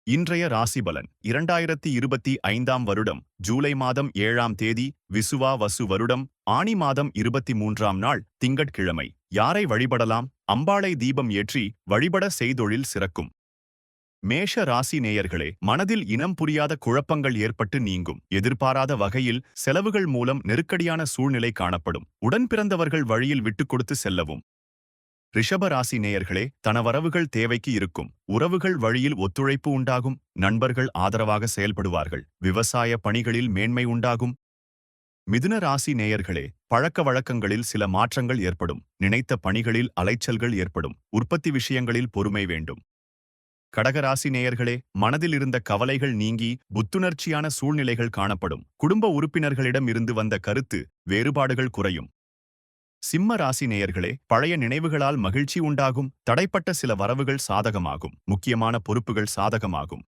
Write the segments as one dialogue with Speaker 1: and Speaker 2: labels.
Speaker 1: இன்றைய ராசிபலன் 2025ஆம் வருடம் ஜூலை மாதம் 7ஆம் தேதி விசுவா வசு வருடம் ஆனி மாதம் 23ஆம் நாள் திங்கட்கிழமை. யாரை வழிபடலாம்? அம்பாளை தீபம் ஏற்றி வழிபட செய்தொழில் சிறக்கும். மேஷ ராசி நேயர்களே, மனதில் இனம் புரியாத குழப்பங்கள் ஏற்பட்டு நீங்கும். எதிர்பாராத வகையில் செலவுகள் மூலம் நெருக்கடியான சூழ்நிலை காணப்படும். உடன் பிறந்தவர்கள் வழியில் விட்டுக் கொடுத்து செல்லவும். ரிஷப ராசி நேயர்களே, தனவரவுகள் தேவைக்கு இருக்கும். உறவுகள் வழியில் ஒத்துழைப்பு உண்டாகும். நண்பர்கள் ஆதரவாக செயல்படுவார்கள். விவசாய பணிகளில் மேன்மை உண்டாகும். மிதுன ராசி நேயர்களே, பழக்க வழக்கங்களில் சில மாற்றங்கள் ஏற்படும். நினைத்த பணிகளில் அலைச்சல்கள் ஏற்படும். உற்பத்தி விஷயங்களில் பொறுமை வேண்டும். கடகராசி நேயர்களே, மனதில் இருந்த கவலைகள் நீங்கி புத்துணர்ச்சியான சூழ்நிலைகள் காணப்படும். குடும்ப உறுப்பினர்களிடம் இருந்து வந்த கருத்து வேறுபாடுகள் குறையும். சிம்ம ராசி நேயர்களே, பழைய நினைவுகளால் மகிழ்ச்சி உண்டாகும். தடைப்பட்ட சில வரவுகள் சாதகமாகும். முக்கியமான பொறுப்புகள் சாதகமாகும்.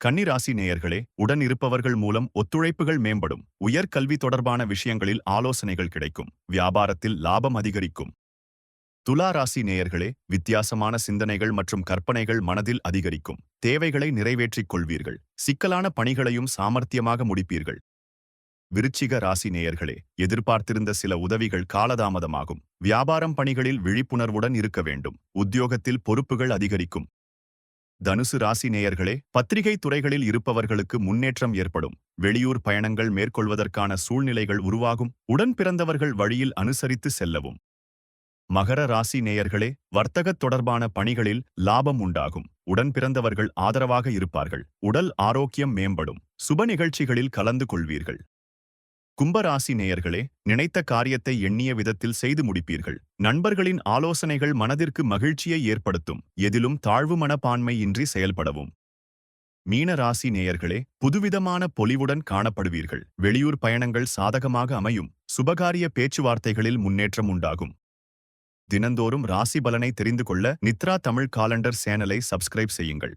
Speaker 1: கன்னி ராசி நேயர்களே, உடன் இருப்பவர்கள் மூலம் ஒத்துழைப்புகள் மேம்படும். உயர்கல்வி தொடர்பான விஷயங்களில் ஆலோசனைகள் கிடைக்கும். வியாபாரத்தில் லாபம் அதிகரிக்கும். துலா ராசி நேயர்களே, வித்தியாசமான சிந்தனைகள் மற்றும் கற்பனைகள் மனதில் அதிகரிக்கும். தேவைகளை நிறைவேற்றிக் கொள்வீர்கள். சிக்கலான பணிகளையும் சாமர்த்தியமாக முடிப்பீர்கள். விருச்சிக ராசி நேயர்களே, எதிர்பார்த்திருந்த சில உதவிகள் காலதாமதமாகும். வியாபாரம் பணிகளில் விழிப்புணர்வுடன் இருக்க வேண்டும். உத்தியோகத்தில் பொறுப்புகள் அதிகரிக்கும். தனுசு ராசி நேயர்களே, பத்திரிகை துறைகளில் இருப்பவர்களுக்கு முன்னேற்றம் ஏற்படும். வெளியூர் பயணங்கள் மேற்கொள்வதற்கான சூழ்நிலைகள் உருவாகும். உடன் பிறந்தவர்கள் வழியில் அனுசரித்து செல்லவும். மகர ராசி நேயர்களே, வர்த்தகத் தொடர்பான பணிகளில் லாபம் உண்டாகும். உடன் பிறந்தவர்கள் ஆதரவாக இருப்பார்கள். உடல் ஆரோக்கியம் மேம்படும். சுப நிகழ்ச்சிகளில் கலந்து கொள்வீர்கள். கும்பராசி நேயர்களே, நினைத்த காரியத்தை எண்ணிய விதத்தில் செய்து முடிப்பீர்கள். நண்பர்களின் ஆலோசனைகள் மனதிற்கு மகிழ்ச்சியை ஏற்படுத்தும். எதிலும் தாழ்வு மனப்பான்மை இன்றி செயல்படவும். மீன ராசி நேயர்களே, புதுவிதமான பொலிவுடன் காணப்படுவீர்கள். வெளியூர் பயணங்கள் சாதகமாக அமையும். சுபகாரிய பேச்சுவார்த்தைகளில் முன்னேற்றம் உண்டாகும். தினந்தோறும் ராசி பலனை தெரிந்து கொள்ள நித்ரா தமிழ் காலண்டர் சேனலை சப்ஸ்கிரைப் செய்யுங்கள்.